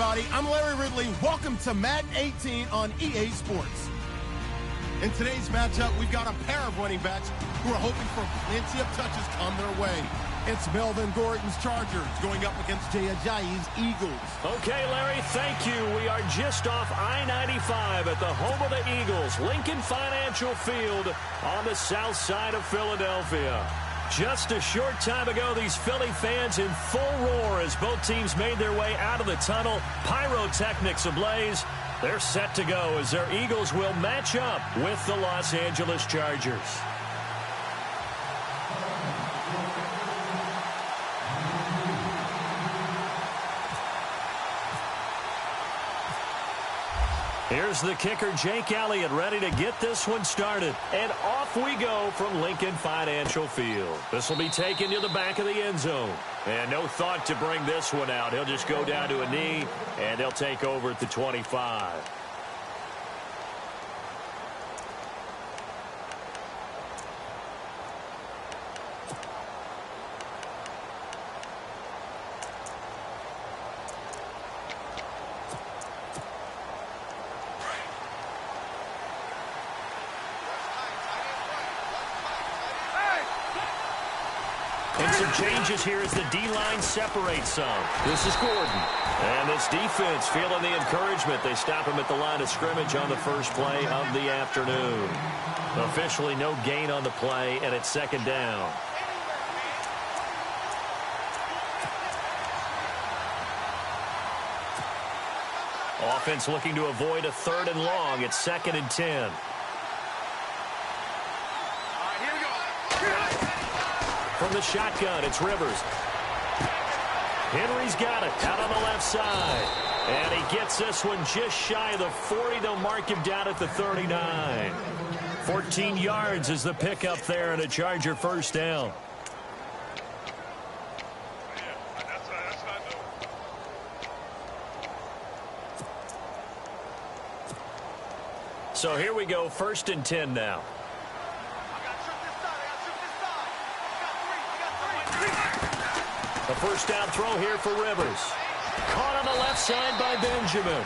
everybody. I'm Larry Ridley. Welcome to Madden 18 on EA Sports. In today's matchup, we've got a pair of running backs who are hoping for plenty of touches come their way. It's Melvin Gordon's Chargers going up against Jay Ajayi's Eagles. Okay, Larry, thank you. We are just off I-95 at the home of the Eagles, Lincoln Financial Field on the south side of Philadelphia. Just a short time ago, these Philly fans in full roar as both teams made their way out of the tunnel. Pyrotechnics ablaze. They're set to go as their Eagles will match up with the Los Angeles Chargers. Here's the kicker, Jake Elliott, ready to get this one started. And off we go from Lincoln Financial Field. This will be taken to the back of the end zone. And no thought to bring this one out. He'll just go down to a knee, and they'll take over at the 25. And some changes here as the D-line separates some. This is Gordon. And this defense feeling the encouragement. They stop him at the line of scrimmage on the first play of the afternoon. Officially no gain on the play, and it's second down. Offense looking to avoid a third and long. It's 2nd and 10. From the shotgun, it's Rivers. Henry's got it out on the left side. And he gets this one just shy of the 40. They'll mark him down at the 39. 14 yards is the pickup there, and a Charger first down. So here we go, 1st and 10 now. A first down throw here for Rivers. Caught on the left side by Benjamin.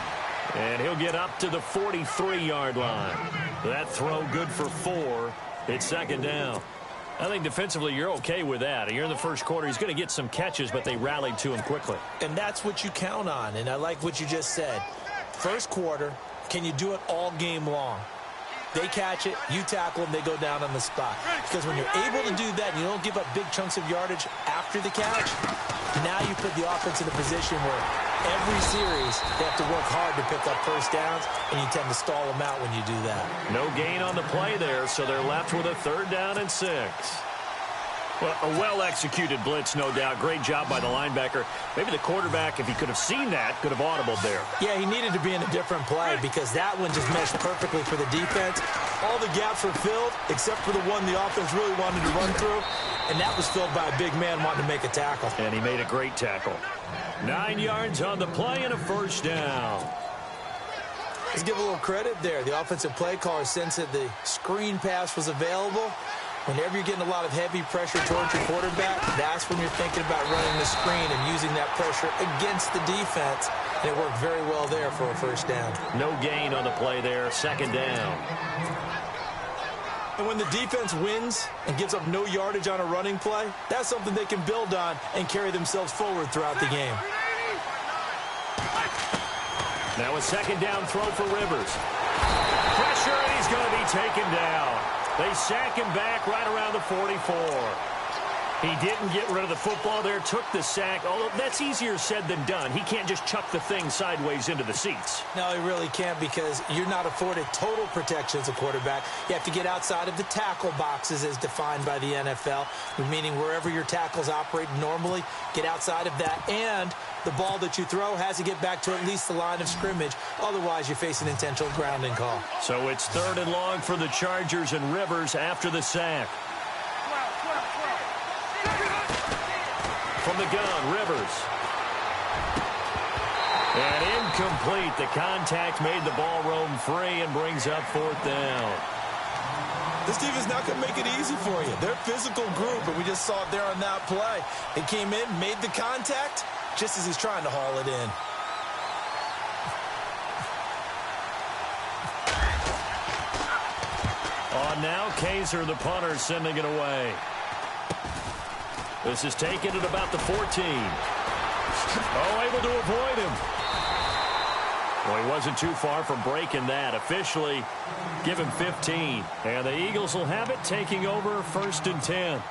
And he'll get up to the 43-yard line. That throw good for 4. It's 2nd down. I think defensively you're okay with that. You're in the first quarter. He's going to get some catches, but they rallied to him quickly. And that's what you count on. And I like what you just said. First quarter, can you do it all game long? They catch it, you tackle them, they go down on the spot. Because when you're able to do that and you don't give up big chunks of yardage after the catch, now you put the offense in a position where every series they have to work hard to pick up first downs, and you tend to stall them out when you do that. No gain on the play there, so they're left with a 3rd down and 6. Well, a well-executed blitz, no doubt. Great job by the linebacker. Maybe the quarterback, if he could have seen that, could have audibled there. Yeah, he needed to be in a different play because that one just meshed perfectly for the defense. All the gaps were filled except for the one the offense really wanted to run through, and that was filled by a big man wanting to make a tackle. And he made a great tackle. 9 yards on the play and a first down. Let's give a little credit there. The offensive play caller sensed that the screen pass was available. Whenever you're getting a lot of heavy pressure towards your quarterback, that's when you're thinking about running the screen and using that pressure against the defense. And it worked very well there for a first down. No gain on the play there, 2nd down. And when the defense wins and gives up no yardage on a running play, that's something they can build on and carry themselves forward throughout the game. Now a 2nd down throw for Rivers. Pressure, and he's going to be taken down. They sack him back right around the 44. He didn't get rid of the football there, took the sack. Although that's easier said than done. He can't just chuck the thing sideways into the seats. No, he really can't because you're not afforded total protection as a quarterback. You have to get outside of the tackle boxes as defined by the NFL, meaning wherever your tackles operate normally, get outside of that. And the ball that you throw has to get back to at least the line of scrimmage. Otherwise, you're facing intentional grounding call. So it's 3rd and long for the Chargers and Rivers after the sack. From the gun, Rivers. And incomplete. The contact made the ball roam free and brings up 4th down. This team is not going to make it easy for you. They're a physical group, and we just saw it there on that play. They came in, made the contact, just as he's trying to haul it in. On now, Kaiser, the punter, sending it away. This is taken at about the 14. Oh, able to avoid him. Well, he wasn't too far from breaking that. Officially, give him 15. And the Eagles will have it, taking over 1st and 10.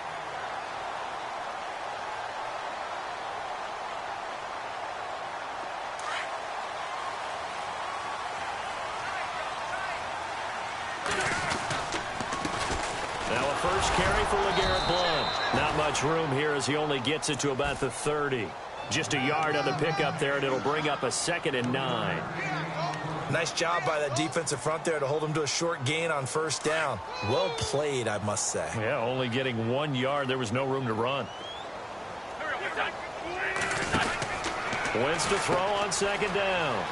Now a first carry for LeGarrette Blount. Not much room here as he only gets it to about the 30. Just a yard on the pickup there, and it'll bring up a 2nd and 9. Nice job by that defensive front there to hold him to a short gain on 1st down. Well played, I must say. Yeah, only getting 1 yard. There was no room to run. Wins to throw on 2nd down.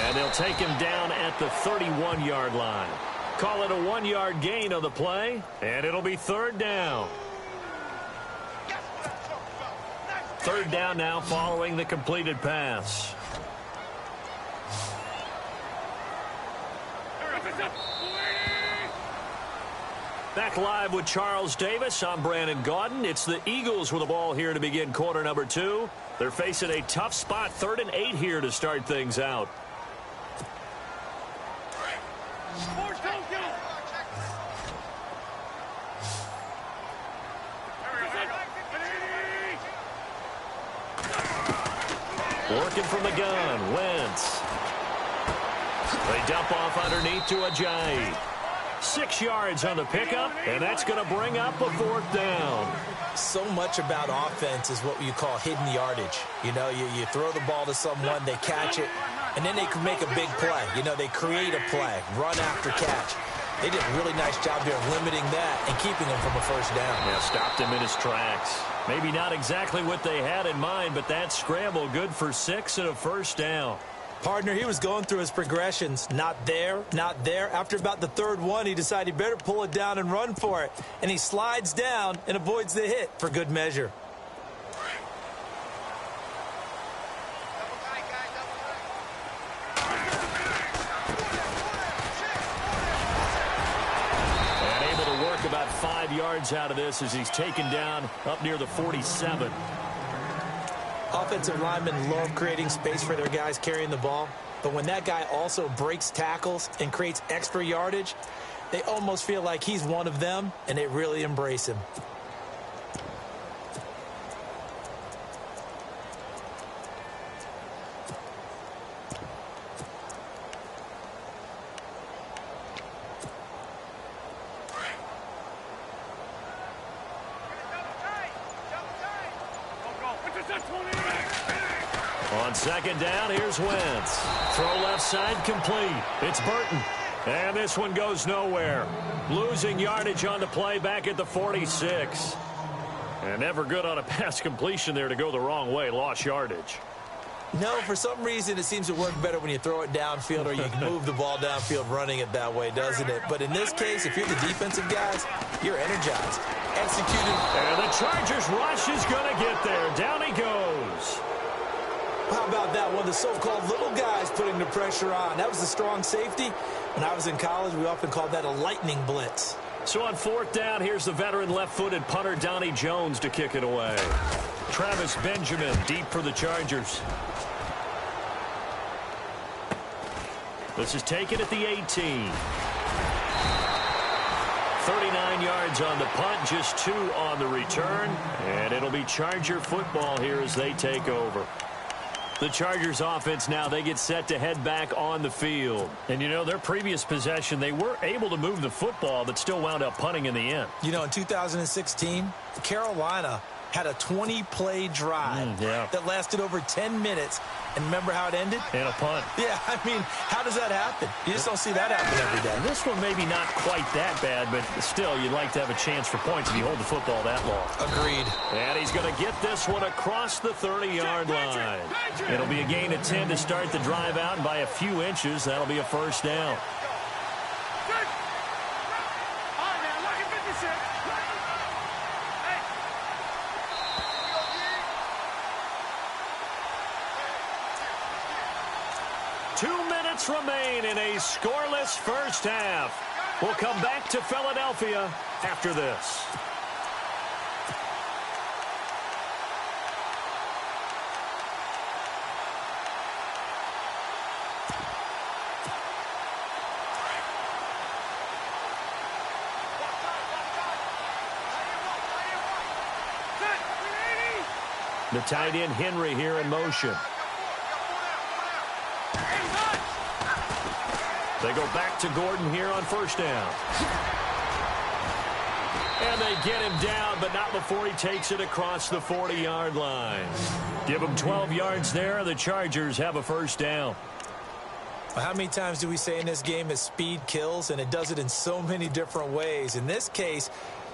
And they'll take him down at the 31-yard line. Call it a 1-yard gain on the play, and it'll be 3rd down. 3rd down now following the completed pass. Back live with Charles Davis. I'm Brandon Gaudin. It's the Eagles with the ball here to begin quarter number 2. They're facing a tough spot, 3rd and 8 here to start things out. Working from the gun, Wentz. They dump off underneath to Ajayi. 6 yards on the pickup, and that's going to bring up a 4th down. So much about offense is what you call hidden yardage. You know, you throw the ball to someone, they catch it, and then they can make a big play. You know, they create a play, run after catch. They did a really nice job there of limiting that and keeping him from a 1st down. Yeah, stopped him in his tracks. Maybe not exactly what they had in mind, but that scramble good for 6 and a 1st down. Partner, he was going through his progressions. Not there, not there. After about the 3rd one, he decided he better pull it down and run for it. And he slides down and avoids the hit for good measure. And able to work about 5 yards out of this as he's taken down up near the 47. Offensive linemen love creating space for their guys carrying the ball. But when that guy also breaks tackles and creates extra yardage, they almost feel like he's one of them, and they really embrace him. On 2nd down, here's Wentz. Throw left side complete. It's Burton. And this one goes nowhere. Losing yardage on the play back at the 46. And never good on a pass completion there to go the wrong way. Lost yardage. No, for some reason it seems to work better when you throw it downfield or you can move the ball downfield running it that way, doesn't it? But in this case, if you're the defensive guys, you're energized. Executed. And the Chargers rush is going to get there. Down he goes. How about that one? The so-called little guys putting the pressure on. That was the strong safety. When I was in college, we often called that a lightning blitz. So on 4th down, here's the veteran left-footed punter Donnie Jones to kick it away. Travis Benjamin deep for the Chargers. This is taken at the 18. 39 yards on the punt, just 2 on the return. And it'll be Charger football here as they take over. The Chargers offense now, they get set to head back on the field. And, you know, their previous possession, they were able to move the football, but still wound up punting in the end. You know, in 2016, Carolina had a 20-play drive that lasted over 10 minutes. And remember how it ended? And a punt. Yeah, I mean, how does that happen? You just don't see that happen every day. This one maybe not quite that bad, but still, you'd like to have a chance for points if you hold the football that long. Agreed. And he's going to get this one across the 30-yard line. It'll be a gain of 10 to start the drive out, and by a few inches, that'll be a 1st down. 2 minutes remain in a scoreless 1st half. We'll come back to Philadelphia after this. The tight end Henry here in motion. They go back to Gordon here on first down. And they get him down, but not before he takes it across the 40-yard line. Give him 12 yards there. The Chargers have a first down. How many times do we say in this game that speed kills, and it does it in so many different ways? In this case,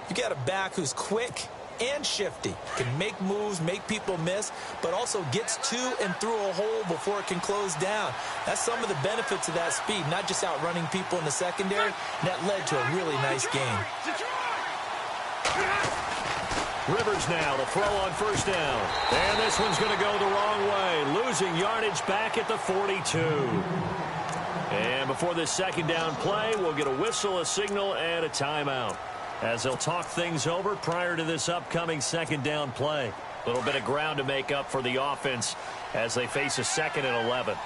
you got a back who's quick and shifty, can make moves, make people miss, but also gets to and through a hole before it can close down. That's some of the benefits of that speed, not just outrunning people in the secondary. That led to a really nice game. Rivers now to throw on first down. And this one's going to go the wrong way, losing yardage back at the 42. And before this second down play, we'll get a whistle, a signal, and a timeout, as they'll talk things over prior to this upcoming second down play. A little bit of ground to make up for the offense as they face a 2nd and 11.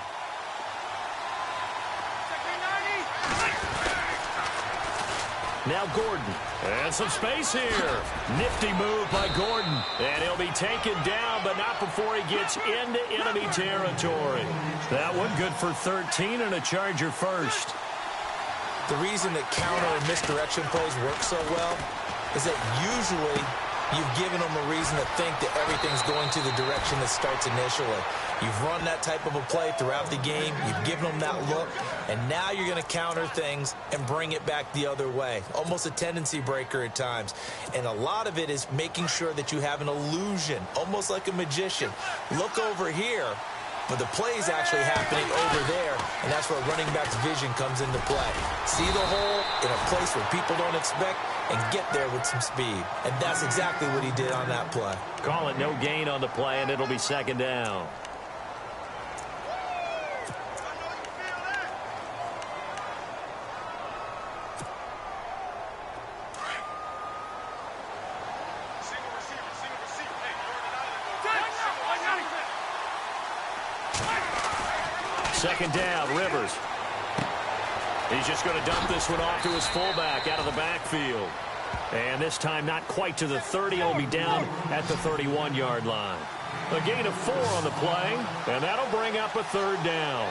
Now Gordon, and some space here. Nifty move by Gordon, and he'll be taken down, but not before he gets into enemy territory. That one good for 13 and a Charger first. The reason that counter and misdirection plays work so well is that usually you've given them a reason to think that everything's going to the direction that starts initially. You've run that type of a play throughout the game. You've given them that look, and now you're going to counter things and bring it back the other way. Almost a tendency breaker at times. And a lot of it is making sure that you have an illusion, almost like a magician. Look over here. But the play is actually happening over there, and that's where running back's vision comes into play. See the hole in a place where people don't expect and get there with some speed. And that's exactly what he did on that play. Call it no gain on the play, and it'll be second down. Second down, Rivers. He's just going to dump this one off to his fullback out of the backfield. And this time not quite to the 30. He'll be down at the 31-yard line. A gain of 4 on the play, and that'll bring up a third down.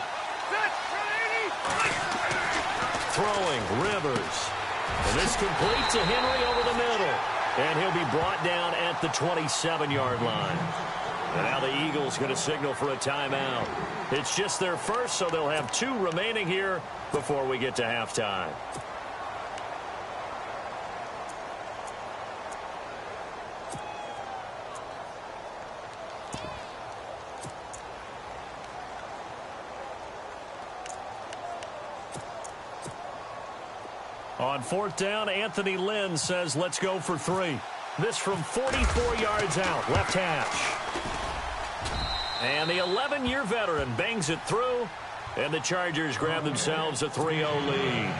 Throwing, Rivers. And this complete to Henry over the middle. And he'll be brought down at the 27-yard line. And now the Eagles going to signal for a timeout. It's just their first, so they'll have 2 remaining here before we get to halftime. On 4th down, Anthony Lynn says, let's go for 3. This from 44 yards out, left hash. And the 11-year veteran bangs it through, and the Chargers grab themselves a 3-0 lead.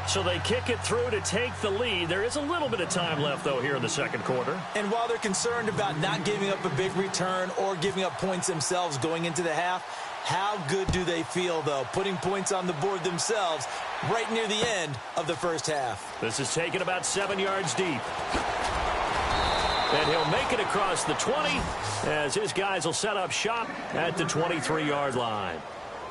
So they kick it through to take the lead. There is a little bit of time left, though, here in the second quarter. And while they're concerned about not giving up a big return or giving up points themselves going into the half, how good do they feel, though, putting points on the board themselves right near the end of the first half? This is taken about 7 yards deep. And he'll make it across the 20 as his guys will set up shop at the 23-yard line.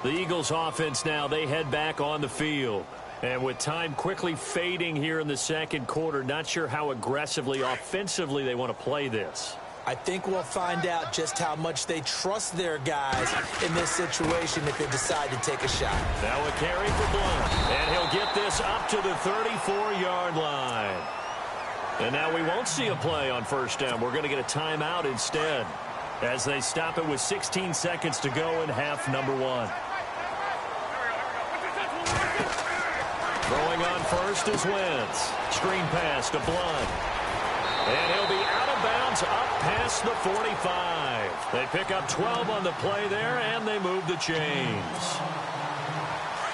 The Eagles offense now, they head back on the field. And with time quickly fading here in the second quarter, not sure how aggressively, offensively they want to play this. I think we'll find out just how much they trust their guys in this situation if they decide to take a shot. Now a carry for Blunt. And he'll get this up to the 34-yard line. And now we won't see a play on first down. We're going to get a timeout instead as they stop it with 16 seconds to go in half number 1. Throwing on first is Wentz. Screen pass to Blunt. And he'll be out of bounds up past the 45. They pick up 12 on the play there, and they move the chains.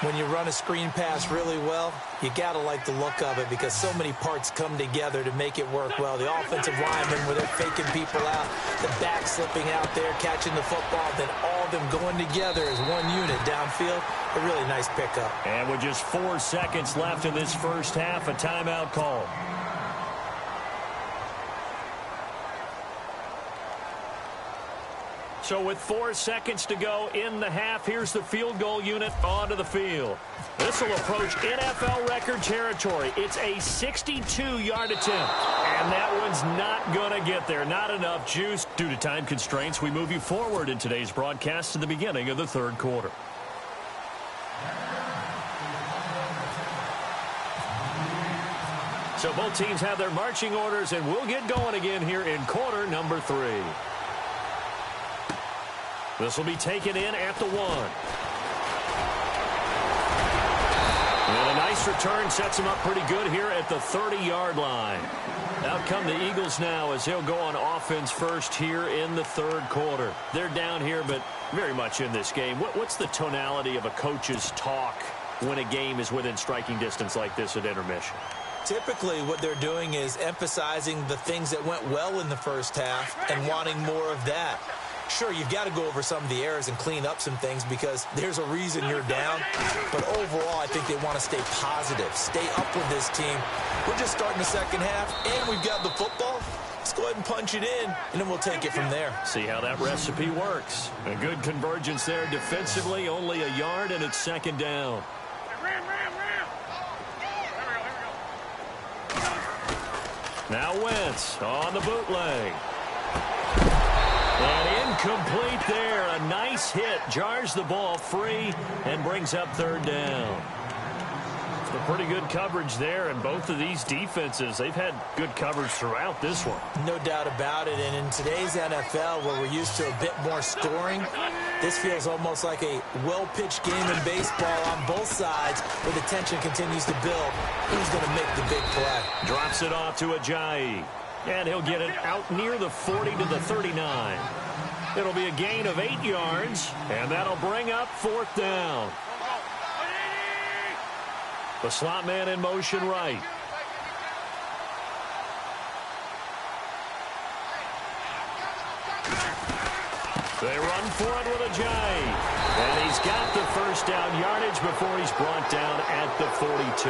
When you run a screen pass really well, you got to like the look of it because so many parts come together to make it work well. The offensive linemen, where they're faking people out, the back slipping out there, catching the football, then all of them going together as one unit downfield. A really nice pickup. And with just 4 seconds left in this first half, a timeout call. So with 4 seconds to go in the half, here's the field goal unit onto the field. This will approach NFL record territory. It's a 62-yard attempt, and that one's not going to get there. Not enough juice. Due to time constraints, we move you forward in today's broadcast to the beginning of the third quarter. So both teams have their marching orders, and we'll get going again here in quarter number 3. This will be taken in at the 1. And a nice return sets him up pretty good here at the 30-yard line. Out come the Eagles now as they'll go on offense first here in the third quarter. They're down here, but very much in this game. What's the tonality of a coach's talk when a game is within striking distance like this at intermission? Typically, what they're doing is emphasizing the things that went well in the first half and wanting more of that. Sure, you've got to go over some of the errors and clean up some things because there's a reason you're down. But overall, I think they want to stay positive, stay up with this team. We're just starting the second half, and we've got the football. Let's go ahead and punch it in, and then we'll take it from there. See how that recipe works. A good convergence there defensively, only a yard, and it's second down. Now Wentz on the bootleg. And incomplete there. A nice hit. Jars the ball free and brings up third down. So pretty good coverage there. And both of these defenses, they've had good coverage throughout this one. No doubt about it. And in today's NFL, where we're used to a bit more scoring, this feels almost like a well-pitched game in baseball on both sides where the tension continues to build. Who's going to make the big play? Drops it off to Ajayi. And he'll get it out near the 40 to the 39. It'll be a gain of 8 yards, and that'll bring up fourth down. The slot man in motion right. They run for it with Ajayi. And he's got the first down yardage before he's brought down at the 42.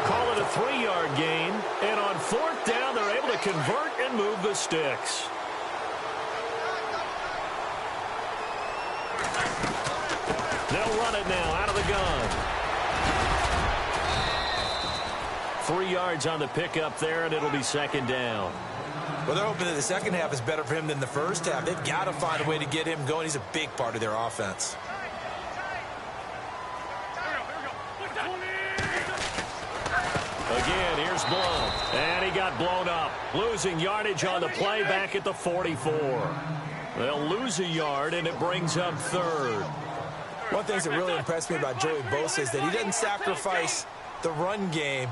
Call it a 3-yard gain. And on fourth down, they're able to convert and move the sticks. They'll run it now out of the gun. 3 yards on the pickup there, and it'll be second down. Well, they're hoping that the second half is better for him than the first half. They've got to find a way to get him going. He's a big part of their offense. Again, here's Blount. And he got blown up. Losing yardage on the play back at the 44. They'll lose a yard, and it brings up third. One thing that really impressed me about Joey Bosa is that he doesn't sacrifice the run game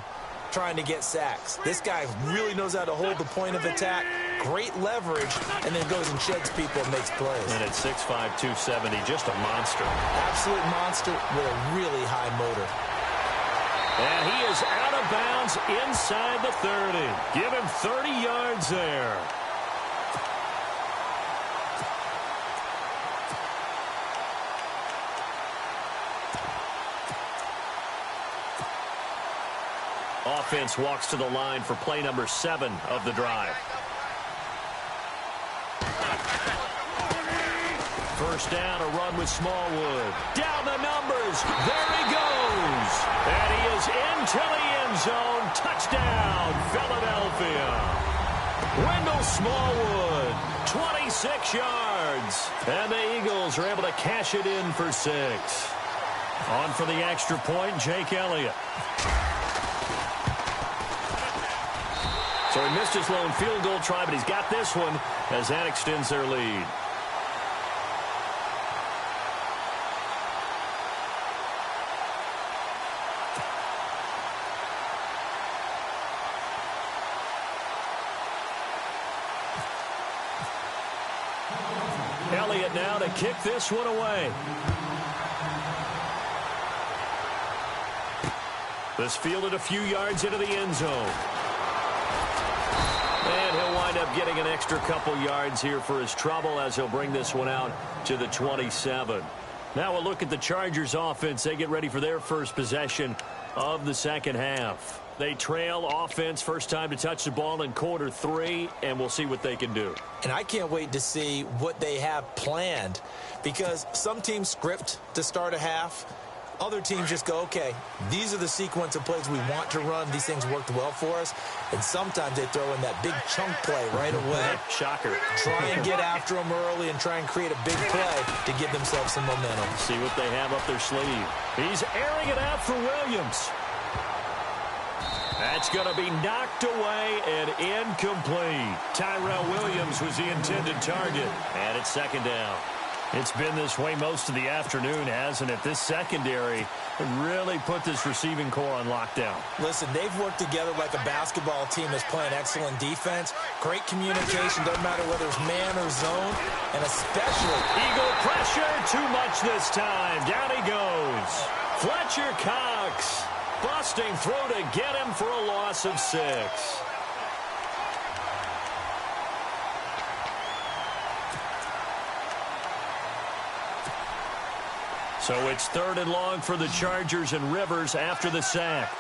trying to get sacks. This guy really knows how to hold the point of attack, great leverage, and then goes and sheds people and makes plays. And at 6'5", 270, just a monster. Absolute monster with a really high motor. And he is out of bounds inside the 30. Give him 30 yards there. Offense walks to the line for play number 7 of the drive. First down, a run with Smallwood. Down the numbers. There he goes. And he is into the end zone. Touchdown, Philadelphia. Wendell Smallwood, 26 yards. And the Eagles are able to cash it in for 6. On for the extra point, Jake Elliott. So he missed his lone field goal try, but he's got this one as that extends their lead. Elliott now to kick this one away. This fielded a few yards into the end zone. And he'll wind up getting an extra couple yards here for his trouble as he'll bring this one out to the 27. Now we'll look at the Chargers offense. They get ready for their first possession of the second half. They trail offense, first time to touch the ball in quarter 3, and we'll see what they can do. And I can't wait to see what they have planned, because some teams script to start a half. Other teams just go, okay, these are the sequence of plays we want to run. These things worked well for us. And sometimes they throw in that big chunk play right away. Shocker. Try and get after them early and try and create a big play to give themselves some momentum. See what they have up their sleeve. He's airing it out for Williams. That's going to be knocked away and incomplete. Tyrell Williams was the intended target. And it's second down. It's been this way most of the afternoon, hasn't it? This secondary really put this receiving core on lockdown. Listen, they've worked together like a basketball team that's playing excellent defense. Great communication, doesn't matter whether it's man or zone, and especially Eagle pressure, too much this time. Down he goes. Fletcher Cox busting through to get him for a loss of 6. So it's 3rd and long for the Chargers, and Rivers after the sack.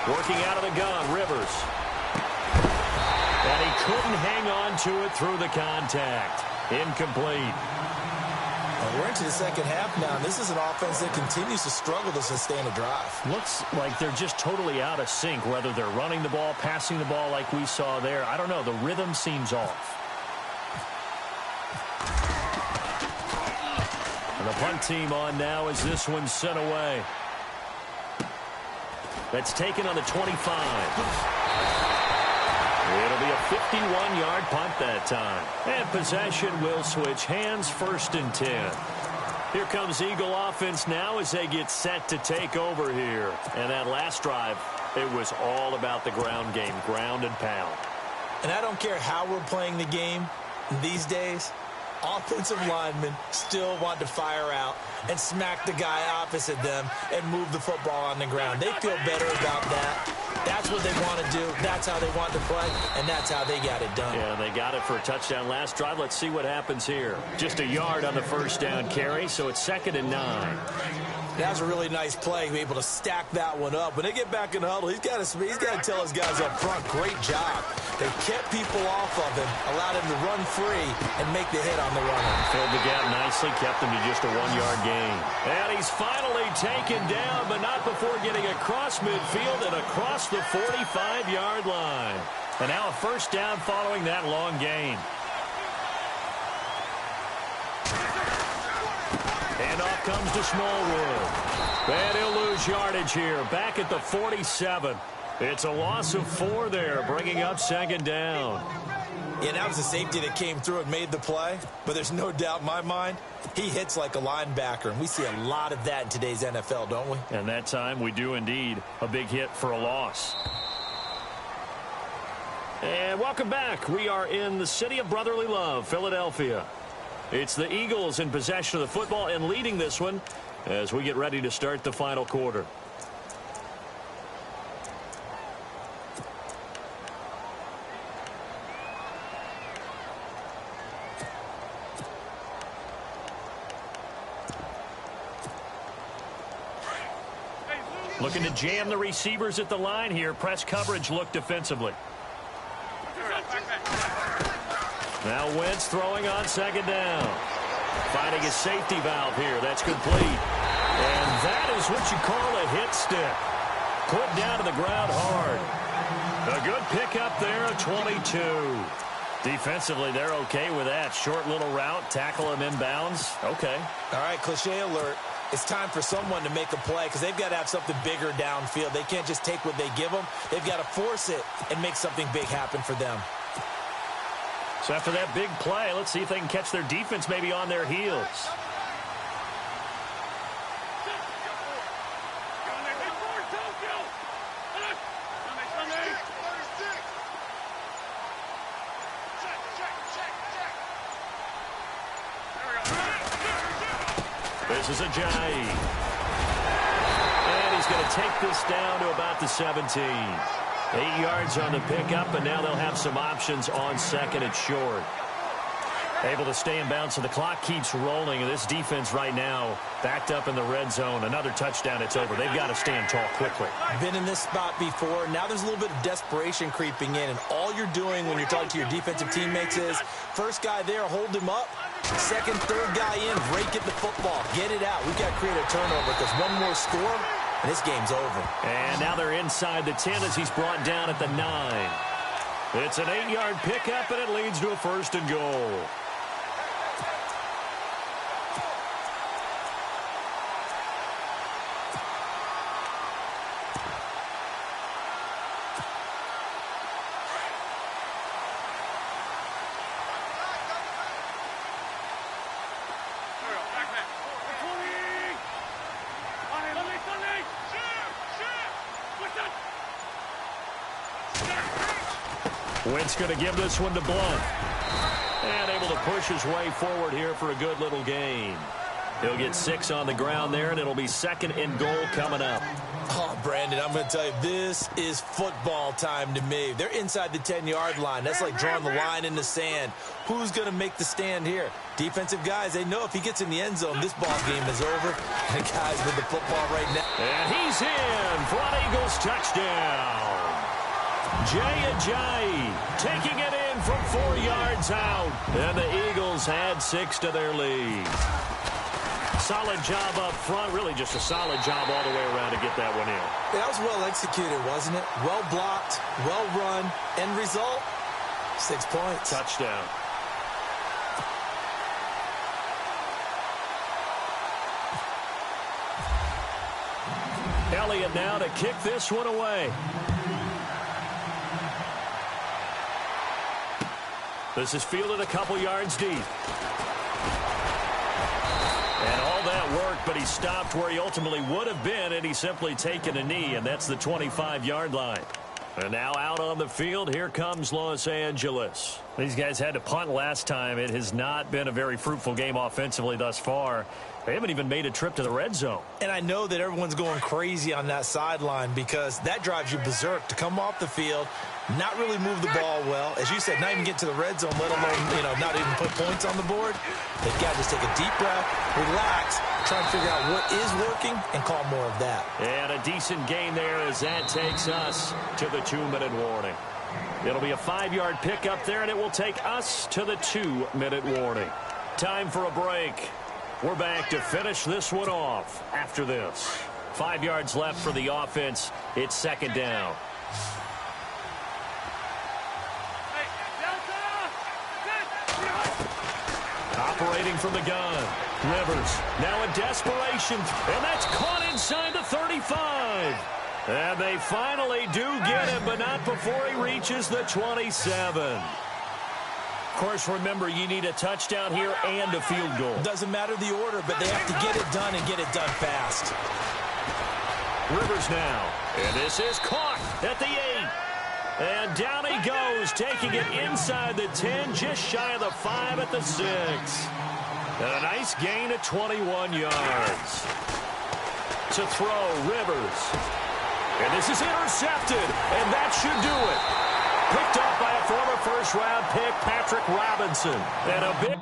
Working out of the gun, Rivers. And he couldn't hang on to it through the contact. Incomplete. We're into the second half now, and this is an offense that continues to struggle to sustain a drive. Looks like they're just totally out of sync, whether they're running the ball, passing the ball like we saw there. I don't know. The rhythm seems off. And the punt team on now as this one's sent away. That's taken on the 25. It'll be a 51-yard punt that time. And possession will switch hands, 1st and 10. Here comes Eagle offense now as they get set to take over here. And that last drive, it was all about the ground game, ground and pound. And I don't care how we're playing the game these days, offensive linemen still want to fire out and smack the guy opposite them and move the football on the ground. They feel better about that. That's what they want to do. That's how they want to play, and that's how they got it done. Yeah, they got it for a touchdown last drive. Let's see what happens here. Just a yard on the first down carry, so it's 2nd and 9. That was a really nice play, be able to stack that one up. When they get back in the huddle, he's got to tell his guys up front, great job. They kept people off of him, allowed him to run free and make the hit on the runner. Filled the gap nicely, kept him to just a 1-yard gain. And he's finally taken down, but not before getting across midfield and across the 45-yard line. And now a first down following that long gain. Handoff comes to Smallwood. And he'll lose yardage here, back at the 47. It's a loss of 4 there, bringing up 2nd down. Yeah, that was a safety that came through and made the play. But there's no doubt in my mind, he hits like a linebacker. And we see a lot of that in today's NFL, don't we? And that time we do indeed. A big hit for a loss. And welcome back. We are in the city of brotherly love, Philadelphia. It's the Eagles in possession of the football and leading this one as we get ready to start the final quarter. Looking to jam the receivers at the line here. Press coverage look defensively. Now Wentz throwing on 2nd down. Finding a safety valve here. That's complete. And that is what you call a hit stick. Put down to the ground hard. A good pickup there, a 22. Defensively, they're okay with that. Short little route, tackle him inbounds. Okay. All right, cliche alert. It's time for someone to make a play because they've got to have something bigger downfield. They can't just take what they give them. They've got to force it and make something big happen for them. So after that big play, let's see if they can catch their defense maybe on their heels. This is Ajayi. And he's going to take this down to about the 17. 8 yards on the pickup, and now they'll have some options on second and short. Able to stay in bounds, so the clock keeps rolling. And this defense right now backed up in the red zone. Another touchdown, it's over. They've got to stand tall quickly. Been in this spot before. Now there's a little bit of desperation creeping in. And all you're doing when you're talking to your defensive teammates is, first guy there, hold him up. Second, third guy in, break it the football. Get it out. We've got to create a turnover because one more score, and this game's over. And now they're inside the 10 as he's brought down at the 9. It's an 8-yard pickup, and it leads to a first and goal. Wentz going to give this one to Blunt. And able to push his way forward here for a good little gain. He'll get 6 on the ground there, and it'll be second and goal coming up. Oh, Brandon, I'm going to tell you, this is football time to me. They're inside the 10-yard line. That's like drawing the line in the sand. Who's going to make the stand here? Defensive guys, they know if he gets in the end zone, this ball game is over. And guys with the football right now. And he's in for an Eagles touchdown. Ajayi taking it in from 4 yards out. And the Eagles add 6 to their lead. Solid job up front. Really just a solid job all the way around to get that one in. That was well executed, wasn't it? Well blocked, well run. End result, 6 points. Touchdown. Elliott now to kick this one away. This is fielded a couple yards deep. And all that worked, but he stopped where he ultimately would have been, and he's simply taken a knee, and that's the 25-yard line. And now out on the field, here comes Los Angeles. These guys had to punt last time. It has not been a very fruitful game offensively thus far. They haven't even made a trip to the red zone. And I know that everyone's going crazy on that sideline because that drives you berserk to come off the field, not really move the ball well. As you said, not even get to the red zone, let alone, not even put points on the board. They've got to just take a deep breath, relax, try and figure out what is working, and call more of that. And a decent gain there as that takes us to the 2-minute warning. It'll be a 5-yard pickup there, and it will take us to the 2-minute warning. Time for a break. We're back to finish this one off after this. 5 yards left for the offense. It's second down. Operating from the gun. Rivers now in desperation. And that's caught inside the 35. And they finally do get him, but not before he reaches the 27. Of course, remember, you need a touchdown here and a field goal. Doesn't matter the order, but they have to get it done and get it done fast. Rivers now. And this is caught at the 8. And down he goes, taking it inside the 10, just shy of the 5 at the 6. And a nice gain of 21 yards. To throw, Rivers. And this is intercepted, and that should do it. Picked off by a former first-round pick, Patrick Robinson. And a big...